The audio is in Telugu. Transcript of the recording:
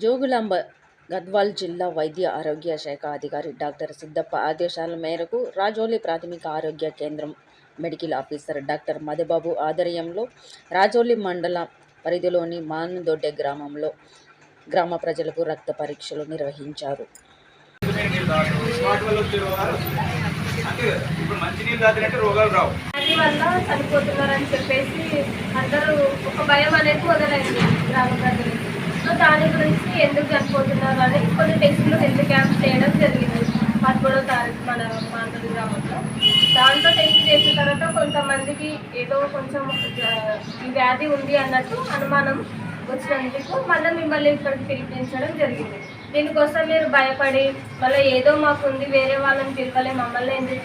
జోగులాంబ గద్వాల్ జిల్లా వైద్య ఆరోగ్య శాఖ అధికారి డాక్టర్ సిద్దప్ప ఆదేశాల మేరకు రాజోలి ప్రాథమిక ఆరోగ్య కేంద్రం మెడికల్ ఆఫీసర్ డాక్టర్ మధుబాబు ఆధ్వర్యంలో రాజోలి మండల పరిధిలోని మానుదొడ్డె గ్రామంలో గ్రామ ప్రజలకు రక్త పరీక్షలు నిర్వహించారు. చనిపోతున్నారని చెప్పేసి అందరూ ఒక భయం అనేది మొదలైంది గ్రామ ప్రజలు. సో దాని గురించి ఎందుకు చనిపోతున్నారు అని కొన్ని టెస్టులు హెల్త్ క్యాంప్స్ చేయడం జరిగింది 11వ తారీఖు మన మాంతలి గ్రామంలో. దాంట్లో టెస్ట్ చేసిన తర్వాత కొంతమందికి ఏదో కొంచెం ఈ వ్యాధి ఉంది అన్నట్టు అనుమానం వచ్చినందుకు మళ్ళీ మిమ్మల్ని ఇక్కడికి పిలిపించడం జరిగింది. దీనికోసం మీరు భయపడి మళ్ళీ ఏదో మాకుంది వేరే వాళ్ళని పిలవలే మమ్మల్ని ఎందుకు